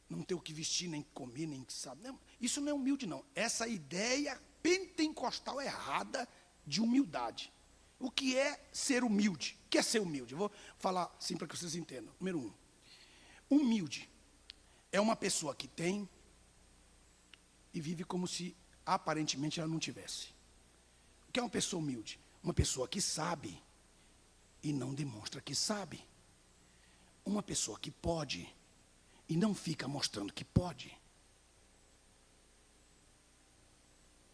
não ter o que vestir, nem comer, nem que sabe. Não, isso não é humilde, não. Essa ideia pentecostal errada de humildade. O que é ser humilde? O que é ser humilde? Eu vou falar assim para que vocês entendam. Número 1, humilde é uma pessoa que tem e vive como se aparentemente ela não tivesse. O que é uma pessoa humilde? Uma pessoa que sabe e não demonstra que sabe. Uma pessoa que pode e não fica mostrando que pode.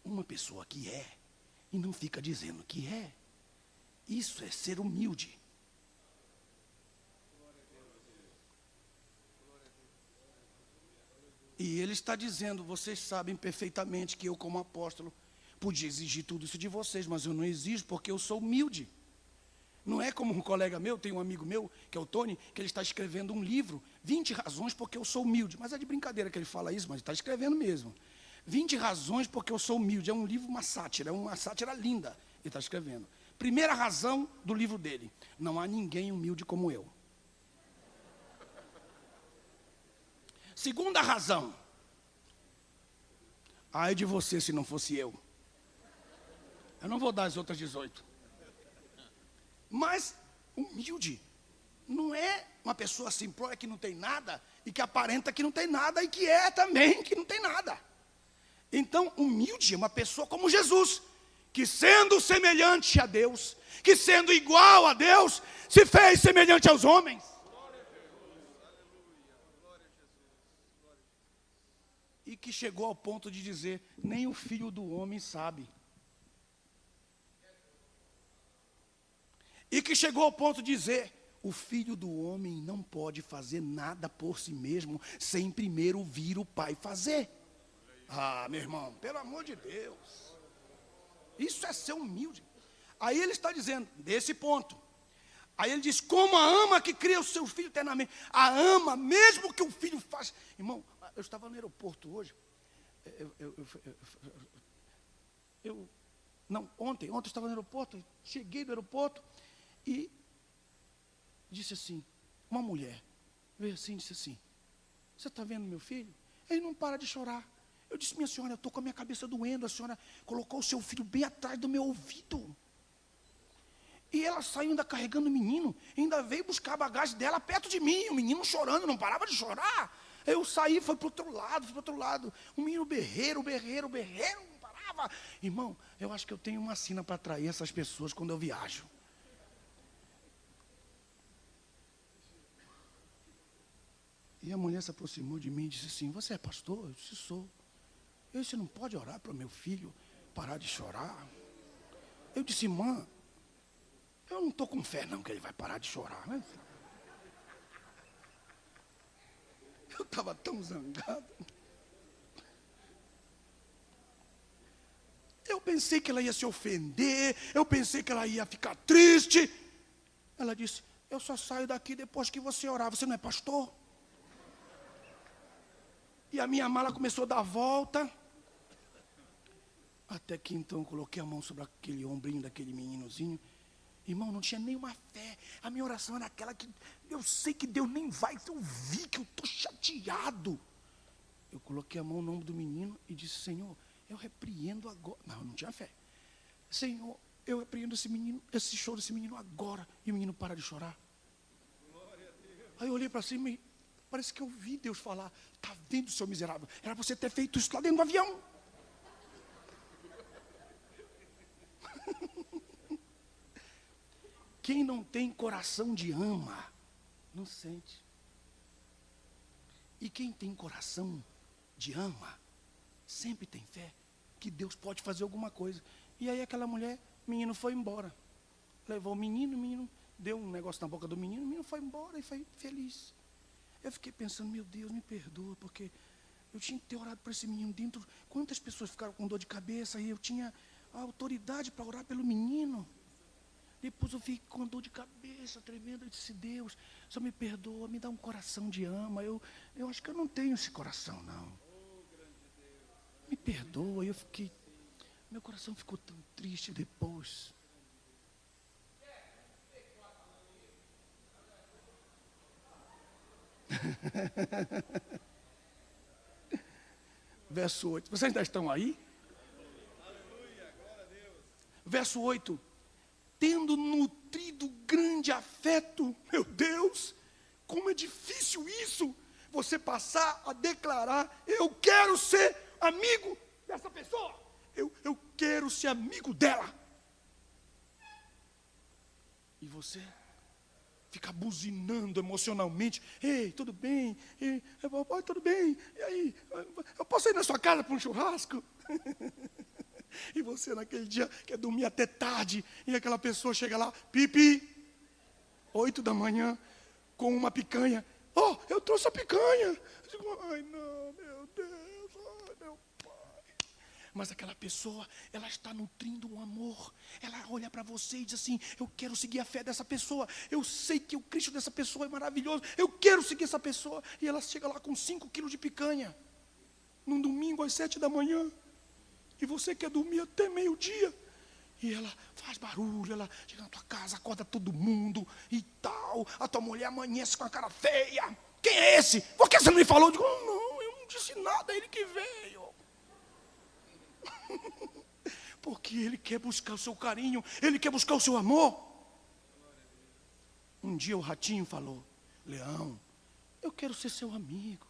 Uma pessoa que é e não fica dizendo que é. Isso é ser humilde. E ele está dizendo, vocês sabem perfeitamente que eu como apóstolo podia exigir tudo isso de vocês, mas eu não exijo porque eu sou humilde. Não é como um colega meu, tem um amigo meu, que é o Tony, que ele está escrevendo um livro, 20 razões porque eu sou humilde. Mas é de brincadeira que ele fala isso, mas ele está escrevendo mesmo. 20 razões porque eu sou humilde. É um livro, uma sátira linda. Ele está escrevendo. Primeira razão do livro dele, não há ninguém humilde como eu. Segunda razão, ai de você se não fosse eu. Eu não vou dar as outras 18. Mas humilde não é uma pessoa simplória que não tem nada e que aparenta que não tem nada e que é também que não tem nada. Então, humilde é uma pessoa como Jesus, que sendo semelhante a Deus, que sendo igual a Deus, se fez semelhante aos homens. E que chegou ao ponto de dizer, nem o filho do homem sabe. E que chegou ao ponto de dizer, o filho do homem não pode fazer nada por si mesmo, sem primeiro vir o Pai fazer. Ah, meu irmão, pelo amor de Deus. Isso é ser humilde. Aí ele está dizendo, desse ponto. Aí ele diz, como a ama que cria o seu filho eternamente. A ama, mesmo que o filho faça. Irmão, eu estava no aeroporto hoje. Ontem eu estava no aeroporto, cheguei do aeroporto e disse assim, uma mulher veio assim e disse assim, você está vendo meu filho? Ele não para de chorar. Eu disse, minha senhora, eu estou com a minha cabeça doendo, a senhora colocou o seu filho bem atrás do meu ouvido. E ela saiu ainda carregando o menino, ainda veio buscar a bagagem dela perto de mim, o menino chorando, não parava de chorar. Eu saí, fui para o outro lado, o menino berreiro, não parava. Irmão, eu acho que eu tenho uma sina para atrair essas pessoas quando eu viajo. E a mulher se aproximou de mim e disse assim, você é pastor? Eu disse, sou. Eu disse, não pode orar para o meu filho parar de chorar? Eu disse, irmã, eu não estou com fé não que ele vai parar de chorar, né? Eu estava tão zangado. Eu pensei que ela ia se ofender, eu pensei que ela ia ficar triste. Ela disse, eu só saio daqui depois que você orar, você não é pastor? E a minha mala começou a dar volta. Até que então eu coloquei a mão sobre aquele ombrinho daquele meninozinho. Irmão, não tinha nenhuma fé. A minha oração era aquela que eu sei que Deus nem vai ouvir, que eu estou chateado. Eu coloquei a mão no ombro do menino e disse: Senhor, eu repreendo agora. Não, eu não tinha fé. Senhor, eu repreendo esse menino, esse choro desse menino agora. E o menino para de chorar. Aí eu olhei para cima e parece que eu vi Deus falar: está vendo, seu miserável? Era você ter feito isso lá dentro do avião. Quem não tem coração de ama, não sente. E quem tem coração de ama, sempre tem fé que Deus pode fazer alguma coisa. E aí aquela mulher, o menino foi embora. Levou o menino deu um negócio na boca do menino, o menino foi embora e foi feliz. Eu fiquei pensando: meu Deus, me perdoa, porque eu tinha que ter orado por esse menino dentro. Quantas pessoas ficaram com dor de cabeça e eu tinha a autoridade para orar pelo menino. Depois eu fiquei com dor de cabeça tremenda. Eu disse: Deus, só me perdoa, me dá um coração de ama. Eu acho que eu não tenho esse coração, não. Me perdoa. Eu fiquei, meu coração ficou tão triste depois. Verso 8. Vocês ainda estão aí?
Aleluia, glória a Deus.
Verso 8. Tendo nutrido grande afeto, meu Deus, como é difícil isso, você passar a declarar: eu quero ser amigo dessa pessoa, eu quero ser amigo dela. E você fica buzinando emocionalmente: ei, tudo bem? Ei, papai, tudo bem? E aí, eu posso ir na sua casa para um churrasco? E você naquele dia quer dormir até tarde, e aquela pessoa chega lá, pipi, 8 da manhã, com uma picanha. Oh, eu trouxe a picanha. Eu digo: ai não, meu Deus, ai meu pai. Mas aquela pessoa, ela está nutrindo um amor. Ela olha para você e diz assim: eu quero seguir a fé dessa pessoa. Eu sei que o Cristo dessa pessoa é maravilhoso. Eu quero seguir essa pessoa. E ela chega lá com 5 quilos de picanha, num domingo às 7 da manhã. E você quer dormir até meio-dia. E ela faz barulho, ela chega na tua casa, acorda todo mundo e tal. A tua mulher amanhece com a cara feia. Quem é esse? Por que você não me falou? Eu digo: oh, não, eu não disse nada, é ele que veio. Porque ele quer buscar o seu carinho, ele quer buscar o seu amor. Um dia o ratinho falou: Leão, eu quero ser seu amigo.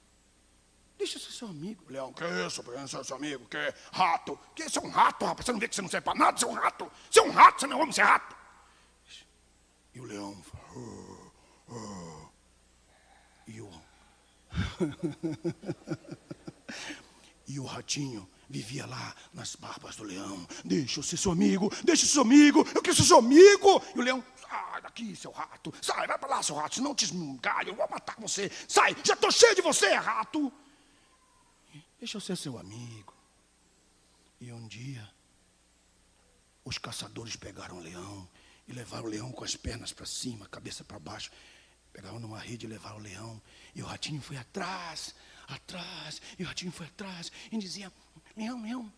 Deixa eu ser seu amigo. Leão: que isso? Pensa seu amigo? Que é rato? Que isso é um rato, rapaz? Você não vê que você não serve para nada, você é um rato. Você é um rato, você não é homem, você é rato. E o leão falou: E o ratinho vivia lá nas barbas do leão: deixa eu ser seu amigo, deixa eu ser seu amigo, eu quero ser seu amigo. E o leão: sai daqui, seu rato, sai, vai para lá, seu rato, senão eu te esmigalho, eu vou matar você. Sai, já estou cheio de você, rato. Deixa eu ser seu amigo. E um dia, os caçadores pegaram o leão e levaram o leão com as pernas para cima, a cabeça para baixo. Pegaram numa rede e levaram o leão. E o ratinho foi atrás, e o ratinho foi atrás. E dizia: Leão,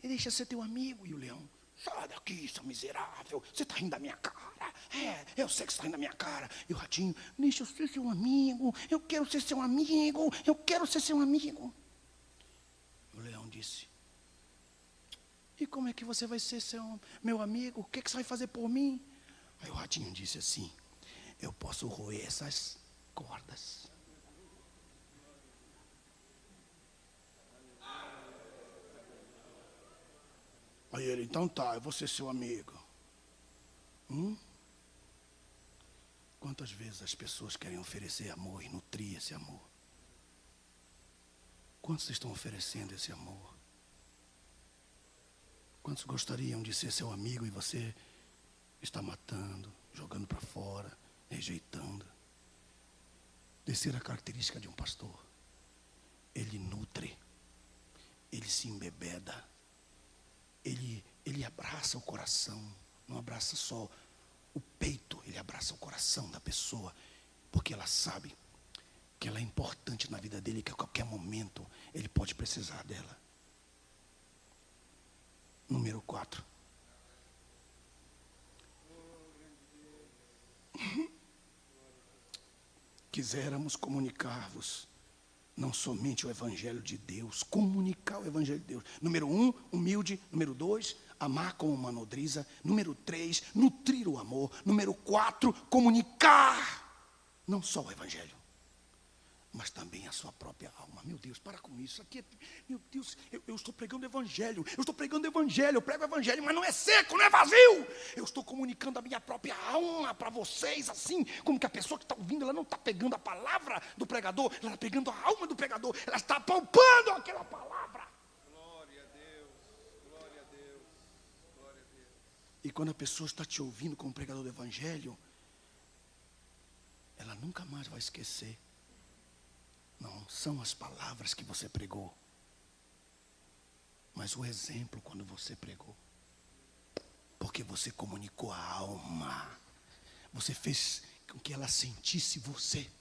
deixa eu ser teu amigo. E o leão: sai daqui, seu miserável, você está rindo da minha cara. Eu sei que você está rindo da minha cara. E o ratinho: deixa eu ser seu amigo, eu quero ser seu amigo, eu quero ser seu amigo. O leão disse: e como é que você vai ser meu amigo? O que você vai fazer por mim? Aí o ratinho disse assim: eu posso roer essas cordas. Aí ele: então tá, eu vou ser seu amigo. Quantas vezes as pessoas querem oferecer amor e nutrir esse amor? Quantos estão oferecendo esse amor? Quantos gostariam de ser seu amigo e você está matando, jogando para fora, rejeitando? Terceira característica de um pastor: ele nutre, ele se embebeda, ele abraça o coração, não abraça só o peito, ele abraça o coração da pessoa, porque ela sabe que ela é importante na vida dele, que a qualquer momento ele pode precisar dela. Número 4. Quiséramos comunicar-vos não somente o Evangelho de Deus, comunicar o Evangelho de Deus. Número 1, humilde. Número 2, amar como uma nodriza. Número 3, nutrir o amor. Número 4, comunicar não só o Evangelho, mas também a sua própria alma. Meu Deus, para com isso. Aqui, meu Deus, eu estou pregando o Evangelho. Eu prego o Evangelho, mas não é seco, não é vazio. Eu estou comunicando a minha própria alma para vocês, assim, como que a pessoa que está ouvindo, ela não está pegando a palavra do pregador, ela está pegando a alma do pregador, ela está palpando aquela palavra.
Glória a Deus, glória a Deus, glória a Deus.
E quando a pessoa está te ouvindo como pregador do Evangelho, ela nunca mais vai esquecer. Não são as palavras que você pregou, mas o exemplo quando você pregou. Porque você comunicou a alma. Você fez com que ela sentisse você.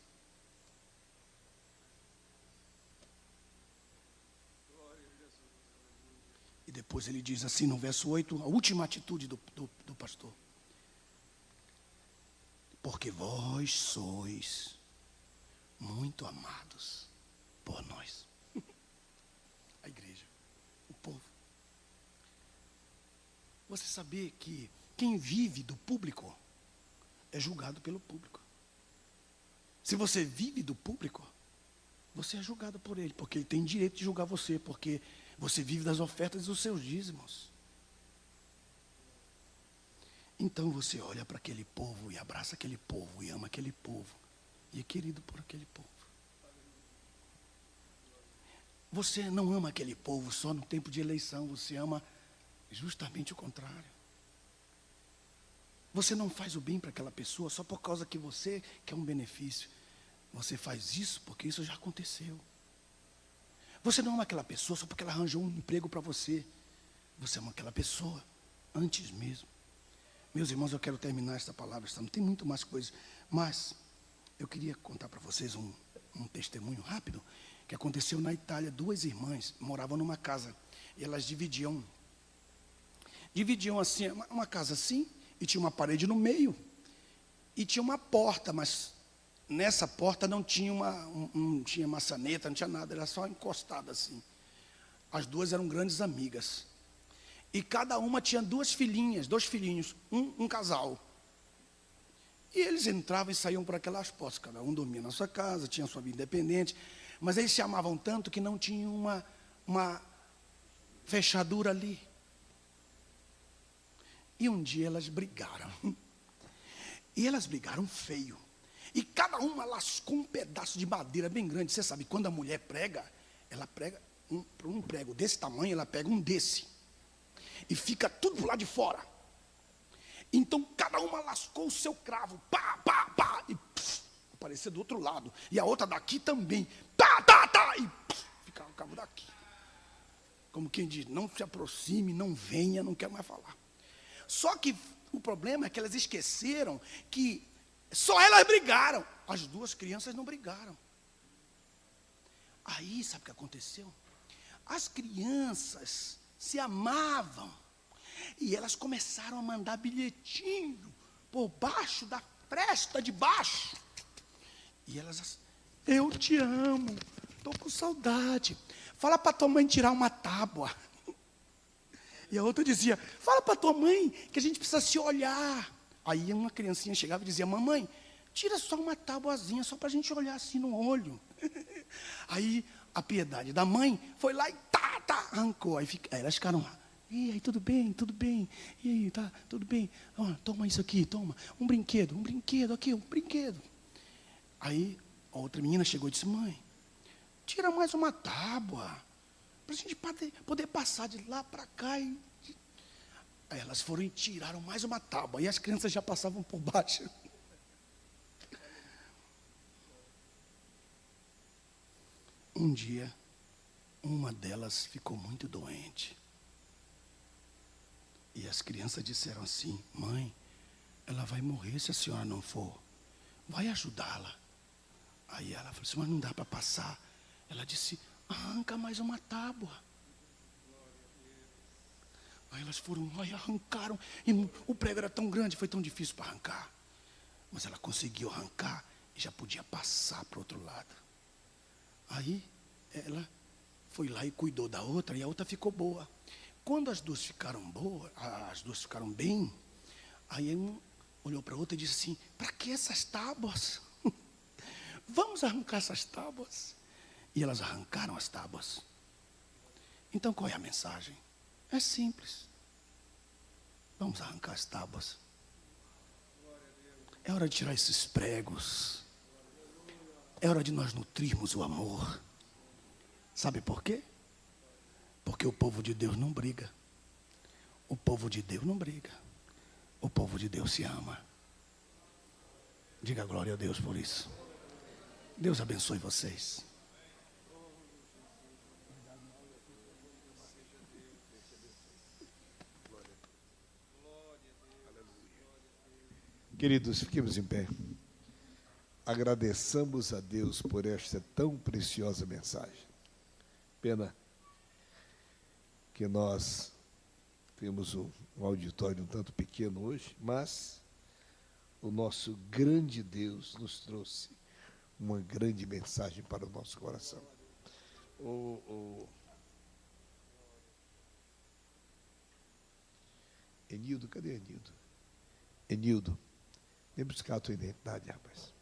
E depois ele diz assim no verso 8, a última atitude do pastor. Porque vós sois muito amados por nós. A igreja, o povo. Você sabia que quem vive do público é julgado pelo público. Se você vive do público, você é julgado por ele, porque ele tem direito de julgar você, porque você vive das ofertas dos seus dízimos. Então você olha para aquele povo e abraça aquele povo e ama aquele povo e é querido por aquele povo. Você não ama aquele povo só no tempo de eleição, você ama justamente o contrário. Você não faz o bem para aquela pessoa só por causa que você quer um benefício. Você faz isso porque isso já aconteceu. Você não ama aquela pessoa só porque ela arranjou um emprego para você. Você ama aquela pessoa antes mesmo. Meus irmãos, eu quero terminar esta palavra, não tem muito mais coisas, mas eu queria contar para vocês um testemunho rápido que aconteceu na Itália. 2 irmãs moravam numa casa e elas dividiam assim, uma casa assim, e tinha uma parede no meio e tinha uma porta, mas nessa porta não tinha não tinha maçaneta, não tinha nada, era só encostada assim. As 2 eram grandes amigas. E cada uma tinha 2 filhinhas, 2 filhinhos, um casal. E eles entravam e saíam por aquelas portas, cada um dormia na sua casa, tinha sua vida independente, mas eles se amavam tanto que não tinha uma fechadura ali. E um dia elas brigaram. E elas brigaram feio. E cada uma lascou um pedaço de madeira bem grande. Você sabe, quando a mulher prega, ela prega um prego desse tamanho, ela pega um desse. E fica tudo pro lado de fora. Então cada uma lascou o seu cravo, pá, pá, pá, e aparecia do outro lado. E a outra daqui também, tá, tá, tá, e ficava o cabo daqui. Como quem diz, não se aproxime, não venha, não quero mais falar. Só que o problema é que elas esqueceram que só elas brigaram. As 2 crianças não brigaram. Aí, sabe o que aconteceu? As crianças se amavam. E elas começaram a mandar bilhetinho por baixo da fresta de baixo. E elas, eu te amo, estou com saudade. Fala para tua mãe tirar uma tábua. E a outra dizia, fala para tua mãe que a gente precisa se olhar. Aí uma criancinha chegava e dizia, mamãe, tira só uma tábuazinha, só para a gente olhar assim no olho. Aí a piedade da mãe foi lá e arrancou. Aí elas ficaram lá. E aí, tudo bem, tudo bem. E aí, tá, tudo bem. Toma isso aqui, toma. Um brinquedo aqui, um brinquedo. Aí a outra menina chegou e disse, mãe, tira mais uma tábua, para a gente poder passar de lá para cá. Aí elas foram e tiraram mais uma tábua. E as crianças já passavam por baixo. Um dia, uma delas ficou muito doente. E as crianças disseram assim, mãe, ela vai morrer se a senhora não for. Vai ajudá-la. Aí ela falou assim, mas não dá para passar. Ela disse, arranca mais uma tábua. Aí elas foram lá e arrancaram. E o prego era tão grande, foi tão difícil para arrancar. Mas ela conseguiu arrancar e já podia passar para o outro lado. Aí ela foi lá e cuidou da outra, e a outra ficou boa. Quando as duas ficaram boas, as duas ficaram bem, aí um olhou para a outra e disse assim: para que essas tábuas? Vamos arrancar essas tábuas. E elas arrancaram as tábuas. Então qual é a mensagem? É simples. Vamos arrancar as tábuas. É hora de tirar esses pregos. É hora de nós nutrirmos o amor. Sabe por quê? Porque o povo de Deus não briga. O povo de Deus não briga. O povo de Deus se ama. Diga glória a Deus por isso. Deus abençoe vocês.
Queridos, fiquemos em pé. Agradeçamos a Deus por esta tão preciosa mensagem. Pena que nós temos um auditório um tanto pequeno hoje, mas o nosso grande Deus nos trouxe uma grande mensagem para o nosso coração. Enildo, cadê Enildo? Enildo, vem buscar a tua identidade, rapaz.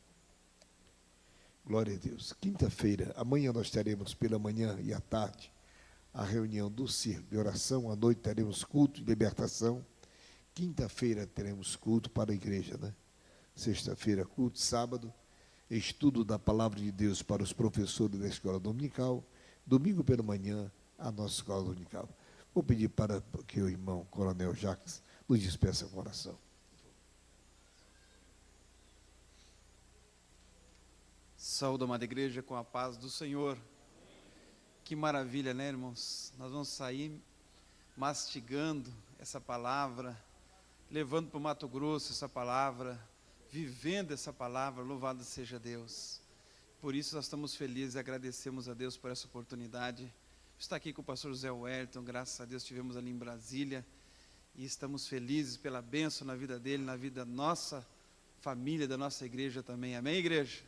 Glória a Deus. Quinta-feira, amanhã nós teremos pela manhã e à tarde a reunião do circo de oração. À noite teremos culto de libertação. Quinta-feira teremos culto para a igreja, né? Sexta-feira, culto. Sábado, estudo da palavra de Deus para os professores da escola dominical. Domingo pela manhã, a nossa escola dominical. Vou pedir para que o irmão Coronel Jacques nos despeça com oração.
Saúde, amada igreja, com a paz do Senhor. Que maravilha, né, irmãos? Nós vamos sair mastigando essa palavra, levando para o Mato Grosso essa palavra, vivendo essa palavra. Louvado seja Deus. Por isso nós estamos felizes e agradecemos a Deus por essa oportunidade. Está aqui com o pastor José Wellington, graças a Deus estivemos ali em Brasília e estamos felizes pela bênção na vida dele, na vida da nossa família, da nossa igreja também. Amém, igreja?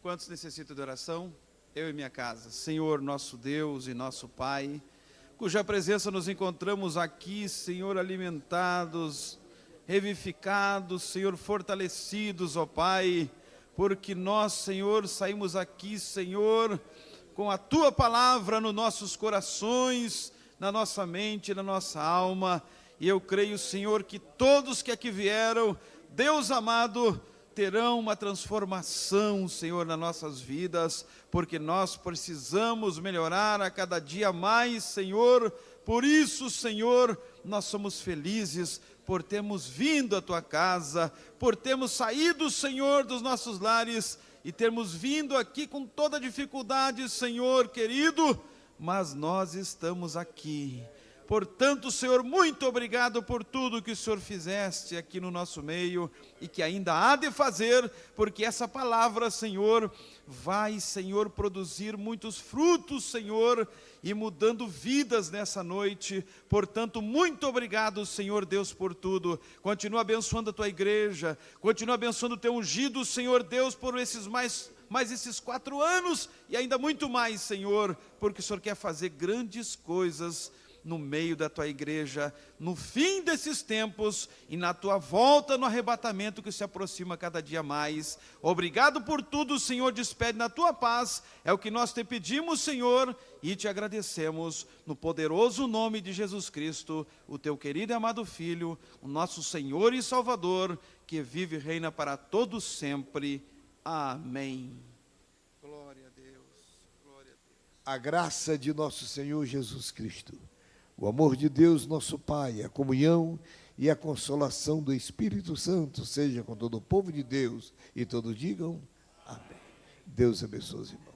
Quantos necessitam de oração? Eu e minha casa. Senhor, nosso Deus e nosso Pai, cuja presença nos encontramos aqui, Senhor, alimentados, revivificados, Senhor, fortalecidos, ó Pai, porque nós, Senhor, saímos aqui, Senhor, com a Tua palavra nos nossos corações, na nossa mente, na nossa alma, e eu creio, Senhor, que todos que aqui vieram, Deus amado, terão uma transformação, Senhor, nas nossas vidas, porque nós precisamos melhorar a cada dia mais, Senhor. Por isso, Senhor, nós somos felizes por termos vindo à Tua casa, por termos saído, Senhor, dos nossos lares e termos vindo aqui com toda dificuldade, Senhor querido, mas nós estamos aqui. Portanto, Senhor, muito obrigado por tudo que o Senhor fizeste aqui no nosso meio e que ainda há de fazer, porque essa palavra, Senhor, vai, Senhor, produzir muitos frutos, Senhor, e mudando vidas nessa noite. Portanto, muito obrigado, Senhor Deus, por tudo. Continua abençoando a Tua igreja, continua abençoando o Teu ungido, Senhor Deus, por esses mais esses 4 anos e ainda muito mais, Senhor, porque o Senhor quer fazer grandes coisas no meio da Tua igreja, no fim desses tempos e na Tua volta no arrebatamento que se aproxima cada dia mais. Obrigado por tudo, Senhor, despede na Tua paz, é o que nós te pedimos, Senhor, e te agradecemos no poderoso nome de Jesus Cristo, o Teu querido e amado Filho, o nosso Senhor e Salvador, que vive e reina para todos sempre. Amém. Glória a Deus, glória a Deus.
A graça de nosso Senhor Jesus Cristo, o amor de Deus, nosso Pai, a comunhão e a consolação do Espírito Santo, seja com todo o povo de Deus, e todos digam amém. Deus abençoe os irmãos.